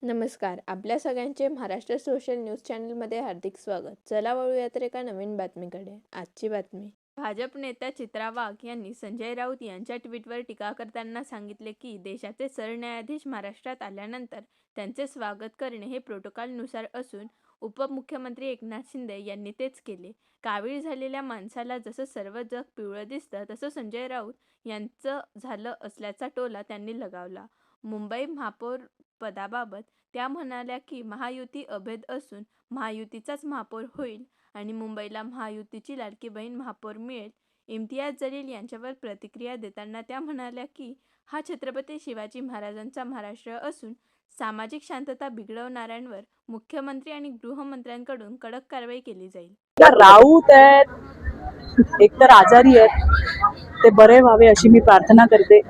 नमस्कार. आपल्या सगळ्यांचे महाराष्ट्र सोशल न्यूज चॅनलमध्ये हार्दिक स्वागत. चला वळूयात एका नवीन बातमीकडे. आजची बातमी. भाजप नेत्या चित्रा वाघ यांनी संजय राऊत यांच्या ट्विटवर टीका करताना सांगितले की देशाचे सरन्यायाधीश महाराष्ट्रात आल्यानंतर त्यांचे स्वागत करणे हे प्रोटोकॉलनुसार असून उपमुख्यमंत्री एकनाथ शिंदे यांनी तेच केले. कावीळ झालेल्या माणसाला जसं सर्व जग पिवळं दिसतं तसं संजय राऊत यांचं झालं असल्याचा टोला त्यांनी लगावला. मुंबई महापौर पदाबाबत त्या म्हणाल्या की महायुती अभेद असून महायुतीचाच महापौर होईल आणि मुंबईला महायुतीची लाडकी बहीण महापौर मिळेल. इम्तियाज जलील यांच्यावर प्रतिक्रिया देताना त्या म्हणाल्या की हा छत्रपती शिवाजी महाराजांचा महाराष्ट्र असून सामाजिक शांतता बिघडवणाऱ्यांवर मुख्यमंत्री आणि गृहमंत्र्यांकडून कडक कारवाई केली जाईल. राऊत आहेत, एकतर आजारी आहेत, ते बरे व्हावे अशी मी प्रार्थना करते.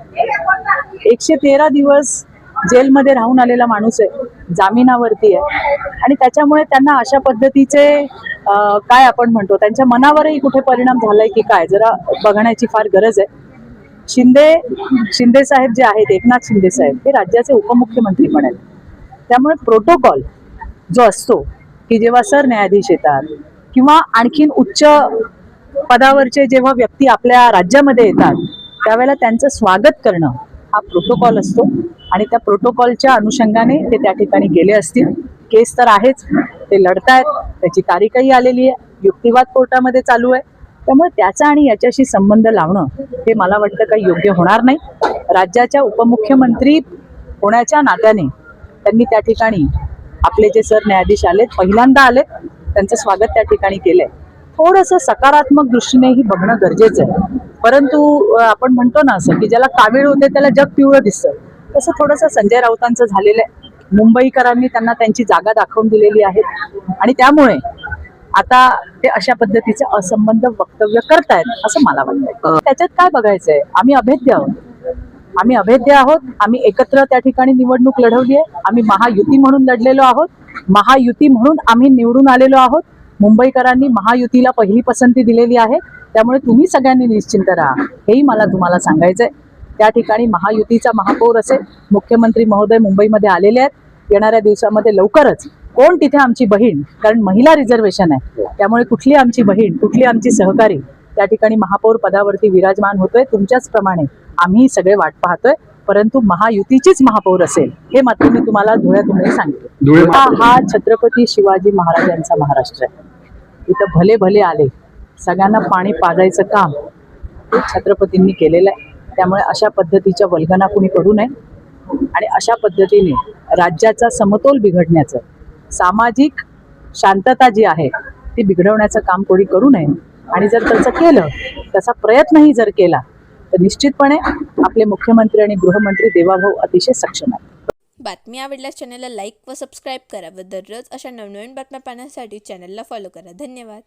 113 दिवस जेलमध्ये राहून आलेला माणूस आहे, जामिनावरती आहे आणि त्याच्यामुळे त्यांना अशा पद्धतीचे काय आपण म्हणतो त्यांच्या मनावरही कुठे परिणाम झालाय की काय जरा बघण्याची फार गरज आहे. शिंदे साहेब जे आहेत, एकनाथ शिंदे साहेब हे राज्याचे उपमुख्यमंत्री पण आहेत. त्यामुळे प्रोटोकॉल जो असतो की जेव्हा सरन्यायाधीश येतात किंवा आणखीन उच्च पदावरचे जेव्हा व्यक्ती आपल्या राज्यामध्ये येतात त्यावेळेला त्यांचं स्वागत करणं हा प्रोटोकॉल असतो आणि त्या प्रोटोकॉलच्या अनुषंगाने ते त्या ठिकाणी गेले असतील. केस तर आहेच, ते लढतायत, त्याची तारीखही आलेली आहे, युक्तिवाद कोर्टामध्ये चालू आहे. त्यामुळे त्याचा आणि याच्याशी संबंध लावणं हे मला वाटतं काही योग्य होणार नाही. राज्याच्या उपमुख्यमंत्री होण्याच्या नात्याने त्यांनी त्या ठिकाणी आपले जे सरन्यायाधीश आलेत, पहिल्यांदा आलेत, त्यांचं स्वागत त्या ठिकाणी केलंय. थोडंसं सकारात्मक दृष्टीनेही बघणं गरजेचं आहे. परंतु आपण म्हणतो ना असं की ज्याला कावीळ होते त्याला जग पिवळं दिसतं, तसं थोडंसं संजय राऊतांचं झालेलं आहे. मुंबईकरांनी त्यांना त्यांची जागा दाखवून दिलेली आहे आणि त्यामुळे आता ते अशा पद्धतीचे असंबद्ध वक्तव्य करतायत असं मला वाटतं. त्याच्यात काय बघायचंय? आम्ही अभेद्य आहोत. आम्ही एकत्र त्या ठिकाणी निवडणूक लढवली आहे. आम्ही महायुती म्हणून लढलेलो आहोत. महायुती म्हणून आम्ही निवडून आलेलो आहोत. मुंबईकरांनी महायुतीला पहिली पसंती दिलेली आहे. त्यामुळे तुम्ही सगळ्यांनी निश्चिंत राहा, हेही मला तुम्हाला सांगायचंय. त्या ठिकाणी महायुतीचा महापौर असेल, मुख्यमंत्री महोदय मुंबईमध्ये आलेले आहेत. येणाऱ्या दिवसामध्ये लवकरच कोण तिथे आमची बहीण, कारण महिला रिझर्वेशन आहे, त्यामुळे कुठली आमची बहीण, कुठली आमची सहकारी त्या ठिकाणी महापौर पदावरती विराजमान होतोय, तुमच्याच प्रमाणे आम्ही सगळे वाट पाहतोय. परंतु महायुतीचीच महापौर असेल हे मात्र मी तुम्हाला धुळ्यातून सांगितलं. हा छत्रपती शिवाजी महाराजांचा महाराष्ट्र आहे. इथं भले भले आले, सगळ्यांना पाणी पाजायचं काम छत्रपतींनी केलेलं आहे. त्यामुळे अशा पद्धतीच्या वल्गना कुणी करू नये आणि अशा पद्धतीने राज्याचा समतोल बिघडण्याचं, सामाजिक शांतता जी आहे ती बिघडवण्याचं काम कोणी करू नये. आणि जर तसं केलं, तसा प्रयत्नही जर केला तर निश्चितपणे आपले मुख्यमंत्री आणि गृहमंत्री देवाभाऊ अतिशय सक्षम आहेत. बातमी आवडल्यास चॅनलला लाईक व सबस्क्राईब करा व दररोज अशा नवनवीन बातम्या पाहण्यासाठी चॅनलला फॉलो करा. धन्यवाद.